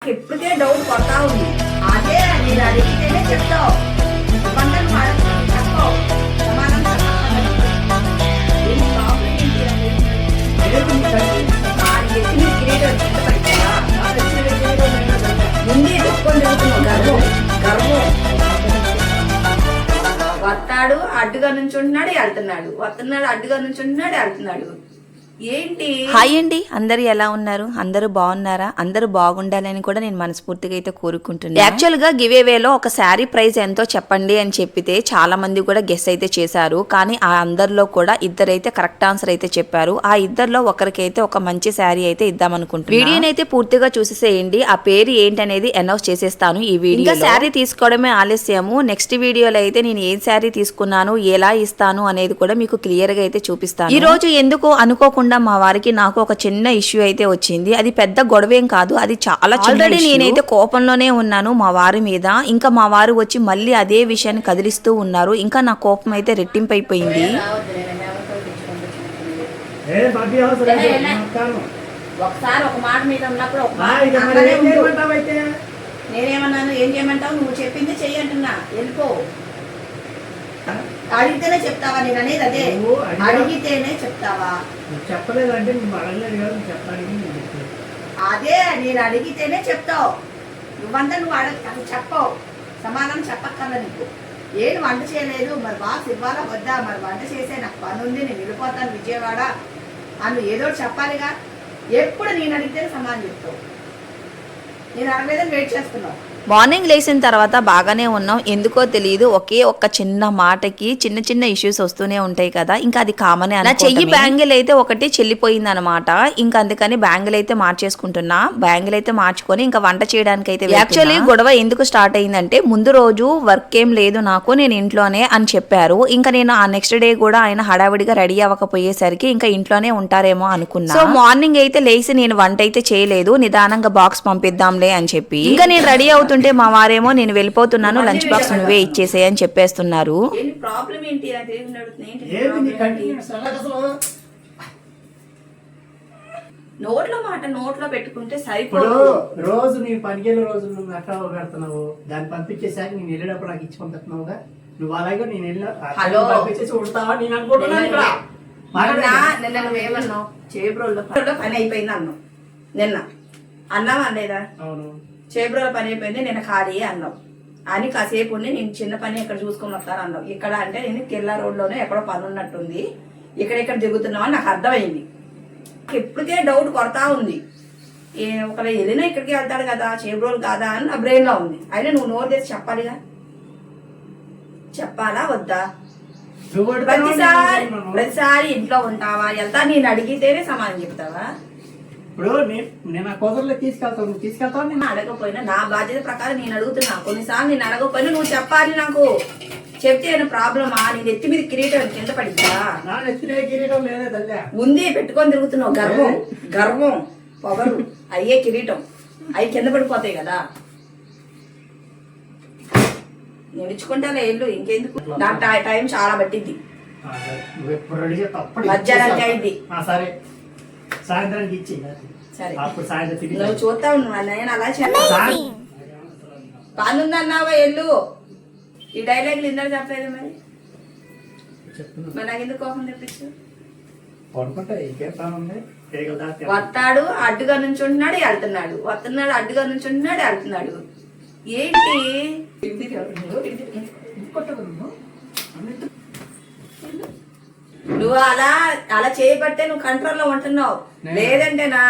ఇప్పటికే డౌట్ కొడతా ఉంది. అదే నేను అడిగితేనే చెప్తావు. ఇవ్వండి చెప్పవు. సమానం ముందే చెప్పుకొని జరుగుతున్నావు. గర్వం గర్వం వస్తాడు, అడ్డుగా నుంచి ఉంటున్నాడు, వెళ్తున్నాడు. వస్తున్నాడు, అడ్డుగా నుంచి ఉంటున్నాడు, వెళ్తున్నాడు. ఏంటి? హాయ్ అండి, అందరు ఎలా ఉన్నారు? అందరూ బాగున్నారా? అందరూ బాగుండాలని కూడా నేను మనస్ఫూర్తిగా అయితే కోరుకుంటున్నాను. యాక్చువల్ గా గివ్ అవేలో ఒక శారీ ప్రైస్ ఎంతో చెప్పండి అని చెప్పితే చాలా మంది కూడా గెస్ అయితే చేశారు. కానీ ఆ అందరిలో కూడా ఇద్దరైతే కరెక్ట్ ఆన్సర్ అయితే చెప్పారు. ఆ ఇద్దరిలో ఒకరికైతే ఒక మంచి శారీ అయితే ఇద్దాం అనుకుంటున్నాను. వీడియోని అయితే పూర్తిగా చూసేసేయండి. ఆ పేరు ఏంటనేది అనౌన్స్ చేసేస్తాను ఈ వీడియో. ఇంకా శారీ తీసుకోవడమే ఆలస్యము. నెక్స్ట్ వీడియోలో అయితే నేను ఏ శారీ తీసుకున్నాను, ఎలా ఇస్తాను అనేది కూడా మీకు క్లియర్ గా అయితే చూపిస్తాను. ఈ రోజు ఎందుకు అనుకోకుండా మా వారికి నాకు ఒక చిన్న ఇష్యూ అయితే వచ్చింది. అది పెద్ద గొడవేం కాదు, అది చాలా ఆల్రెడీ నేనైతే కోపంలోనే ఉన్నాను మా వారి మీద. ఇంకా మా వారు వచ్చి మళ్ళీ అదే విషయాన్ని కదిలిస్తూ ఉన్నారు. ఇంకా నా కోపం అయితే రెట్టింపు అయిపోయింది. ఒకసారి ఒక మాట మీద ఉన్నప్పుడు నేనేమన్నాను? ఏం చేయమంటావు? నువ్వు చెప్పింది చెయ్యంటున్నా. వెళ్ళిపో. అడిగితేనే చెప్తావా? నేను అనేది అదే, అడిగితేనే చెప్తావా? చెప్పలేదంటే అదే నేను అడిగితేనే చెప్తావు. నువ్వంతా నువ్వు అసలు చెప్పవు. సమాధానం చెప్పక్కర్లా నీకు. ఏం వంట చేయలేదు, మరి బాక్స్ ఇవ్వాలా వద్దా? మరి వంట చేసే నాకు పని ఉంది, నేను వెళ్ళిపోతాను విజయవాడ అని ఏదో చెప్పాలిగా. ఎప్పుడు నేను అడిగితేనే సమాధానం చెప్తావు. నేను అడగలేదని వెయిట్ చేస్తున్నావు. మార్నింగ్ లేచిన తర్వాత బాగానే ఉన్నాం. ఎందుకో తెలియదు, ఒకే ఒక్క చిన్న మాటకి చిన్న చిన్న ఇష్యూస్ వస్తూనే ఉంటాయి కదా. ఇంకా అది కామనే. నా చెయ్యి బ్యాంగిల్ అయితే ఒకటి చెల్లిపోయింది అనమాట. ఇంకా అందుకని బ్యాంగిల్ అయితే మార్చేసుకుంటున్నా. బ్యాంగిల్ అయితే మార్చుకొని ఇంకా వంట చేయడానికి అయితే యాక్చువల్లీ గొడవ ఎందుకు స్టార్ట్ అయిందంటే, ముందు రోజు వర్క్ ఏం లేదు నాకు, నేను ఇంట్లోనే అని చెప్పారు. ఇంకా నేను ఆ నెక్స్ట్ డే కూడా ఆయన హడావిడిగా రెడీ అవ్వకపోయేసరికి ఇంకా ఇంట్లోనే ఉంటారేమో అనుకున్నా. సో మార్నింగ్ అయితే లేచి నేను వంట అయితే చేయలేదు. నిదానంగా బాక్స్ పంపిద్దాంలే అని చెప్పి ఇంకా నేను రెడీ అవుతుంటే మా వారేమో నేను వెళ్ళిపోతున్నాను, లంచ్ బాక్స్ నువ్వే ఇచ్చేసే అని చెప్పేస్తున్నారు. నోట్లో మాట నోట్లో పెట్టుకుంటే సరిపోదు. రోజు నీ పనికేళ్ళ రోజు నువ్వు అట్లా పెడుతున్నావు. దాన్ని పంపించేసాక నేను వెళ్ళేటప్పుడు నాకు ఇచ్చి పంపుతున్నావుగా. నువ్వు అలాగే నేను పంపించేసి ఉంటావా నేను అనుకుంటున్నాను. నిన్న నువ్వేమన్నావు? చేబ్రోల్లో పని అయిపోయింది అన్నావు. నిన్న అన్నావా లేదా? అవును, చేబ్రోల పని అయిపోయింది, నిన్న ఖాళీ అన్నావు. అని కాసేపు ఉండి నేను చిన్న పని ఎక్కడ చూసుకొని వస్తాను అన్నావు. ఇక్కడ అంటే నేను కిల్లా రోడ్లోనే ఎక్కడో పని ఉన్నట్టుంది, ఇక్కడ దిగుతున్నావు అని నాకు అర్థమైంది. ఇప్పటికే డౌట్ కొడతా ఉంది. ఒకవేళ వెళ్ళినా ఇక్కడికి వెళ్తాడు కదా, చేబ్రోలు కాదా అని నా బ్రెయిన్ లో ఉంది. అయినా నువ్వు నోరు తెచ్చి చెప్పాలిగా. చెప్పాలా వద్దా? ప్రతిసారి ఇంట్లో ఉంటావా, వెళ్తా నేను అడిగితేనే సమాధానం చెప్తావా? ఇప్పుడు నేను కుదరలో తీసుకెళ్తావు. నేను అడగకపోయినా నా బాధ్యత ప్రకారం నేను అడుగుతున్నా. కొన్నిసార్లు నేను అడగకపోయినా నువ్వు చెప్పాలి నాకు. చెప్తే ఏమైనా ప్రాబ్లమా? నీ నెత్తి మీద కిరీటం కింద పడిందా? కిరీటం లేదే తల్లి, ముందే పెట్టుకొని తిరుగుతున్నావు. గర్వం గర్వం పొగరు అయ్యే కిరీటం అవి కింద పడిపోతాయి కదా. నేను ఇచ్చుకుంటానే ఇల్లు, ఇంకెందుకు? నాకు టైం చాలా పట్టింది. మధ్యాహ్నానికి అయింది. సరే సాయంత్రానికి ఇచ్చి సరే అప్పుడు సాయంత్రం నువ్వు చూస్తావు. నేను అలా చేస్తాను. పనుందన్నావా ఎల్లు. ఈ డైలాగులు ఇందాక చెప్పలేదు మరి నాకు ఎందుకు కోపం తెప్పించు? వస్తాడు, అడ్డుగా నుంచి ఉంటున్నాడు, వెళ్తున్నాడు. వస్తున్నాడు, అడ్డుగా నుంచి ఉంటున్నాడు, వెళ్తున్నాడు. ఏంటి? నువ్వు అలా చేయబట్టే నువ్వు కంట్రోల్లో ఉంటున్నావు. లేదంటేనా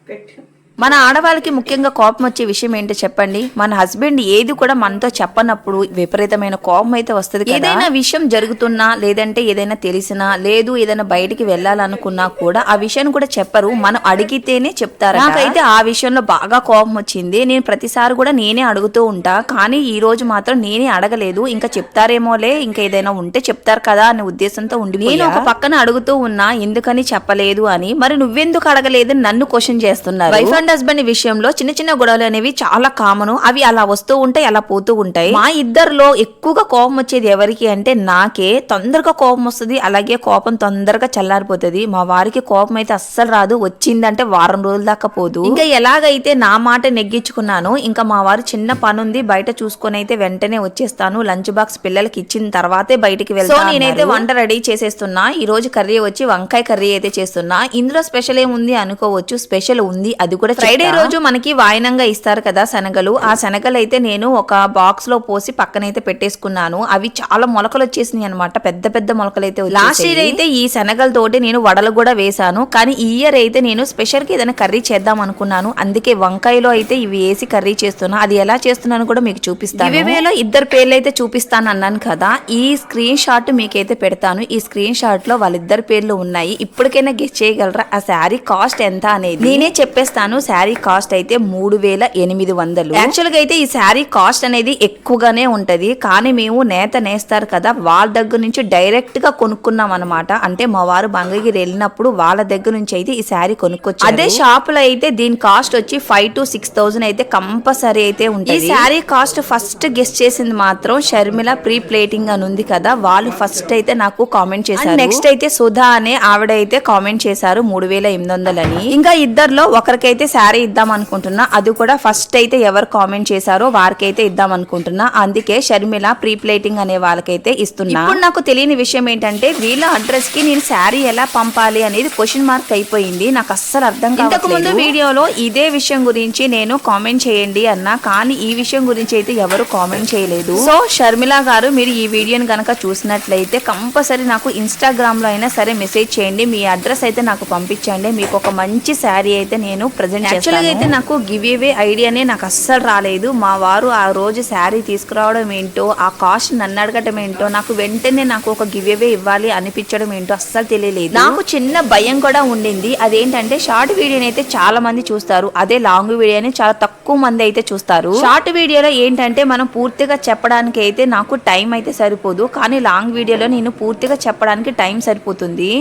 పెట్టు. మన ఆడవాళ్ళకి ముఖ్యంగా కోపం వచ్చే విషయం ఏంటో చెప్పండి. మన హస్బెండ్ ఏది కూడా మనతో చెప్పనప్పుడు విపరీతమైన కోపం అయితే వస్తుంది. ఏదైనా విషయం జరుగుతున్నా, లేదంటే ఏదైనా తెలిసినా, లేదు ఏదైనా బయటికి వెళ్ళాలనుకున్నా కూడా ఆ విషయాన్ని కూడా చెప్పరు, మనం అడిగితేనే చెప్తారు. నాకైతే ఆ విషయంలో బాగా కోపం వచ్చింది. నేను ప్రతిసారి కూడా నేనే అడుగుతూ ఉంటా, కానీ ఈ రోజు మాత్రం నేనే అడగలేదు. ఇంకా చెప్తారేమోలే, ఇంకా ఏదైనా ఉంటే చెప్తారు కదా అనే ఉద్దేశంతో ఉండి నేను ఒక పక్కన అడుగుతూ ఉన్నా ఎందుకని చెప్పలేదు అని. మరి నువ్వెందుకు అడగలేదు నన్ను క్వశ్చన్ చేస్తున్నారు. వైఫ్ అండ్ హస్బెండ్ విషయంలో చిన్న చిన్న గొడవలు అనేవి చాలా కామన్. అవి అలా వస్తూ ఉంటాయి, అలా పోతూ ఉంటాయి. మా ఇద్దరిలో ఎక్కువగా కోపం వచ్చేది ఎవరికి అంటే నాకే. తొందరగా కోపం వస్తుంది, అలాగే కోపం తొందరగా చల్లారిపోతుంది. మా వారికి కోపం అయితే అస్సలు రాదు, వచ్చిందంటే వారం రోజుల దాకా పోదు. ఇంకా ఎలాగైతే నా మాట నెగ్గించుకున్నాను, ఇంకా మా వారు చిన్న పని ఉంది బయట చూసుకొని అయితే వెంటనే వచ్చేస్తాను, లంచ్ బాక్స్ పిల్లలకి ఇచ్చిన తర్వాతే బయటికి వెళ్తాను. సో నేనైతే వంట రెడీ చేసేస్తున్నా. ఈ రోజు కర్రీ వచ్చి వంకాయ కర్రీ అయితే చేస్తున్నా. ఇందులో స్పెషల్ ఏముంది అనుకోవచ్చు, స్పెషల్ ఉంది, అది కూడా ఫ్రైడే రోజు మనకి వాయినంగా ఇస్తారు కదా శనగలు. ఆ శనగలు అయితే నేను ఒక బాక్స్ లో పోసి పక్కనైతే పెట్టేసుకున్నాను. అవి చాలా మొలకలు వచ్చేసినాయి అనమాట, పెద్ద పెద్ద మొలకలు అయితే. లాస్ట్ ఇయర్ అయితే ఈ శనగలతోటి నేను వడలు కూడా వేసాను, కానీ ఈ ఇయర్ అయితే నేను స్పెషల్ గా ఏదైనా కర్రీ చేద్దాం అనుకున్నాను. అందుకే వంకాయలో అయితే ఇవి వేసి కర్రీ చేస్తున్నా. అది ఎలా చేస్తున్నాను కూడా మీకు చూపిస్తాను. ఇవేలో ఇద్దరు పేర్లు అయితే చూపిస్తాను అన్నాను కదా, ఈ స్క్రీన్ షాట్ మీకైతే పెడతాను. ఈ స్క్రీన్ షాట్ లో వాళ్ళిద్దరు పేర్లు ఉన్నాయి. ఇప్పటికైనా గెస్ చేయగలరా ఆ శారీ కాస్ట్ ఎంత అనేది? నేనే చెప్పేస్తాను. శారీ కాస్ట్ అయితే 3800. యాక్చువల్ గా అయితే ఈ శారీ కాస్ట్ అనేది ఎక్కువగానే ఉంటది, కానీ మేము నేత నేస్తారు కదా వాళ్ళ దగ్గర నుంచి డైరెక్ట్ గా కొనుక్కున్నాం అనమాట. అంటే మా వారు మంగళగిరి వెళ్ళినప్పుడు వాళ్ళ దగ్గర నుంచి అయితే ఈ శారీ కొనుక్కొచ్చు. అదే షాప్ లో అయితే దీని కాస్ట్ వచ్చి 5,000 to 6,000 అయితే కంపల్సరీ అయితే ఉంటుంది. ఈ శారీ కాస్ట్ ఫస్ట్ గెస్ట్ చేసింది మాత్రం షర్మిల ప్రీ ప్లేటింగ్ అని ఉంది కదా, వాళ్ళు ఫస్ట్ అయితే నాకు కామెంట్ చేశారు. నెక్స్ట్ అయితే సుధా అనే ఆవిడ అయితే కామెంట్ చేశారు 3800 అని. ఇంకా ఇద్దర్లో ఒకరికైతే శారీ ఇద్దాం అనుకుంటున్నా, అది కూడా ఫస్ట్ అయితే ఎవరు కామెంట్ చేశారో వారికైతే ఇద్దాం అనుకుంటున్నా. అందుకే షర్మిల ప్రీ ప్లేటింగ్ అనే వాళ్ళకైతే ఇస్తున్నా. ఇప్పుడు నాకు తెలియని విషయం ఏంటంటే వీళ్ళ అడ్రస్ కి నేను శారీ ఎలా పంపాలి అనేది క్వశ్చన్ మార్క్ అయిపోయింది. నాకు అస్సలు అర్థం కాదు. ఇంతకు ముందు వీడియోలో ఇదే విషయం గురించి నేను కామెంట్ చేయండి అన్నా, కానీ ఈ విషయం గురించి అయితే ఎవరు కామెంట్ చేయలేదు. సో షర్మిల గారు, మీరు ఈ వీడియోని గనక చూసినట్లయితే కంపల్సరీ నాకు ఇన్స్టాగ్రామ్ లో అయినా సరే మెసేజ్ చేయండి, మీ అడ్రస్ అయితే నాకు పంపించండి. మీకు ఒక మంచి శారీ అయితే నేను ప్రెజెంట్ చేస్తాను. అయితే నాకు గివ్ అవే ఐడియానే నాకు అస్సలు రాలేదు. మా వారు ఆ రోజు శారీ తీసుకురావడం ఏంటో, ఆ కాస్ట్ నన్ను అడగటం ఏంటో, నాకు వెంటనే నాకు ఒక గివ్ అవే ఇవ్వాలి అనిపించడం ఏంటో అస్సలు తెలియలేదు. నాకు చిన్న భయం కూడా ఉండింది. అదేంటంటే షార్ట్ వీడియోని అయితే చాలా మంది చూస్తారు, అదే లాంగ్ వీడియోని చాలా తక్కువ మంది అయితే చూస్తారు. షార్ట్ వీడియోలో ఏంటంటే మనం పూర్తిగా చెప్పడానికి అయితే నాకు టైం అయితే సరిపోదు, కానీ లాంగ్ వీడియోలో నేను పూర్తిగా చెప్పడానికి టైం సరిపోతుంది.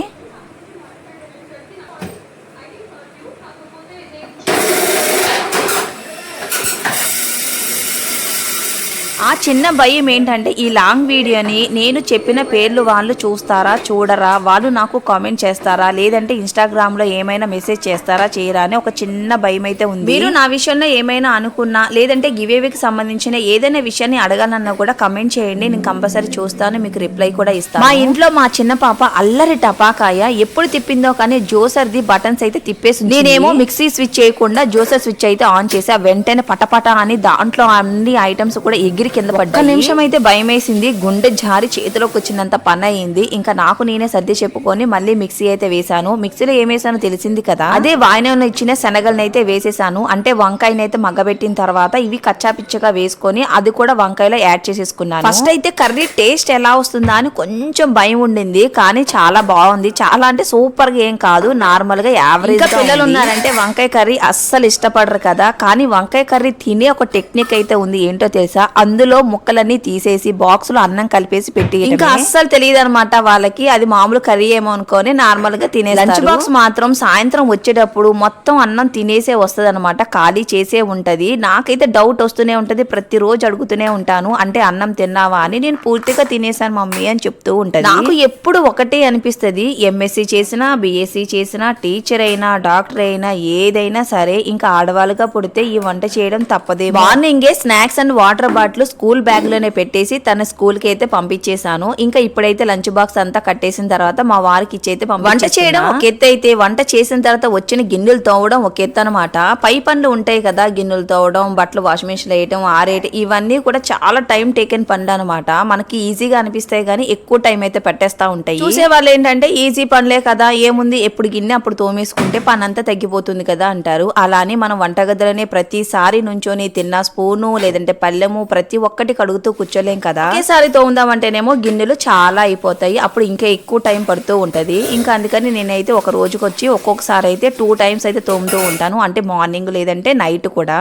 ఆ చిన్న భయం ఏంటంటే ఈ లాంగ్ వీడియోని నేను చెప్పిన పేర్లు వాళ్ళు చూస్తారా చూడరా, వాళ్ళు నాకు కామెంట్ చేస్తారా, లేదంటే ఇన్స్టాగ్రామ్ లో ఏమైనా మెసేజ్ చేస్తారా చేయరా అని ఒక చిన్న భయం అయితే ఉంది. మీరు నా విషయంలో ఏమైనా అనుకున్నా, లేదంటే గివ్ అవేకి సంబంధించిన ఏదైనా విషయాన్ని అడగాలన్నా కూడా కమెంట్ చేయండి, నేను కంపల్సరీ చూస్తాను, మీకు రిప్లై కూడా ఇస్తాను. మా ఇంట్లో మా చిన్న పాప అల్లరి టపాకాయ ఎప్పుడు తిప్పిందో కానీ జోసర్ది బటన్స్ అయితే తిప్పేసి, నేనేమో మిక్సీ స్విచ్ చేయకుండా జోసర్ స్విచ్ అయితే ఆన్ చేసి వెంటనే పటపట అని దాంట్లో అన్ని ఐటమ్స్ కూడా ఎగిరి కింద పడ్డా. ఒక నిమిషం అయితే భయం వేసింది, గుండె జారి చేతిలోకి వచ్చినంత పని అయింది. ఇంకా నాకు నేనే సర్ది చెప్పుకొని మళ్ళీ మిక్సీ అయితే వేసాను. మిక్సీలో ఏం వేసానో తెలిసింది కదా, అదే వాయినంలో ఇచ్చిన శనగలను అయితే వేసేసాను. అంటే వంకాయనైతే మగ్గబెట్టిన తర్వాత ఇవి కచ్చాపిచ్చగా వేసుకొని అది కూడా వంకాయలో యాడ్ చేసేసుకున్నాను. ఫస్ట్ అయితే కర్రీ టేస్ట్ ఎలా వస్తుందా అని కొంచెం భయం ఉండింది, కానీ చాలా బాగుంది. చాలా అంటే సూపర్ గా ఏం కాదు, నార్మల్ గా యావరేజ్. పిల్లలు ఉన్నారంటే వంకాయ కర్రీ అస్సలు ఇష్టపడరు కదా, కానీ వంకాయ కర్రీ తినే ఒక టెక్నిక్ అయితే ఉంది. ఏంటో తెలుసా, అందులో ముక్కలన్నీ తీసేసి బాక్స్ లో అన్నం కలిపేసి పెట్టి, ఇంకా అస్సలు తెలియదు అనమాట వాళ్ళకి, అది మామూలు కర్రీ ఏమో అనుకొని నార్మల్ గా తినేస్తారు. లంచ్ బాక్స్ మాత్రం సాయంత్రం వచ్చేటప్పుడు మొత్తం అన్నం తినేసే వస్తుంది అనమాట, ఖాళీ చేసే ఉంటది. నాకైతే డౌట్ వస్తూనే ఉంటది, ప్రతిరోజు అడుగుతూనే ఉంటాను, అంటే అన్నం తిన్నావా అని. నేను పూర్తిగా తినేసాను మమ్మీ అని చెప్తూ ఉంటది. నాకు ఎప్పుడు ఒకటే అనిపిస్తుంది, ఎంఎస్సీ చేసినా బిఎస్సీ చేసినా టీచర్ అయినా డాక్టర్ అయినా ఏదైనా సరే ఇంకా ఆడవాళ్ళుగా పుడితే ఈ వంట చేయడం తప్పదే. మార్నింగే snacks and water bottle school bag లోనే పెట్టేసి తన స్కూల్ కి అయితే పంపించేశాను. ఇంకా ఇప్పుడైతే లంచ్ బాక్స్ అంతా కట్టేసిన తర్వాత మా వారికి ఇచ్చైతే వంట చేయడం ఒక ఎత్తు అయితే, వంట చేసిన తర్వాత వచ్చిన గిన్నెలు తోవడం ఒక ఎత్తు అనమాట. పై పనులు ఉంటాయి కదా, గిన్నెలు తోవడం, బట్టలు వాషింగ్ మిషన్ వేయడం, ఆరేయడం, ఇవన్నీ కూడా చాలా టైం టేకెన్ పనులు అనమాట. మనకి ఈజీగా అనిపిస్తాయి కానీ ఎక్కువ టైం అయితే పెట్టేస్తా ఉంటాయి. చూసే వాళ్ళు ఏంటంటే ఈజీ పనులే కదా, ఏముంది ఎప్పుడు గిన్నె అప్పుడు తోమేసుకుంటే పని అంతా తగ్గిపోతుంది కదా అంటారు. అలానే మనం వంటగదిలోనే ప్రతిసారి నుంచొని తిన్న స్పూను లేదంటే పళ్ళెము ప్రతి ఒక్కటి కడుగుతూ కూర్చోలేం కదా. ఒకేసారి తోముదామంటేనేమో గిన్నెలు చాలా అయిపోతాయి, అప్పుడు ఇంకా ఎక్కువ టైం పడుతూ ఉంటది. ఇంకా అందుకని నేనైతే ఒక రోజుకి వచ్చి ఒక్కొక్కసారి అయితే 2 times అయితే తోముతూ ఉంటాను, అంటే మార్నింగ్ లేదంటే నైట్ కూడా.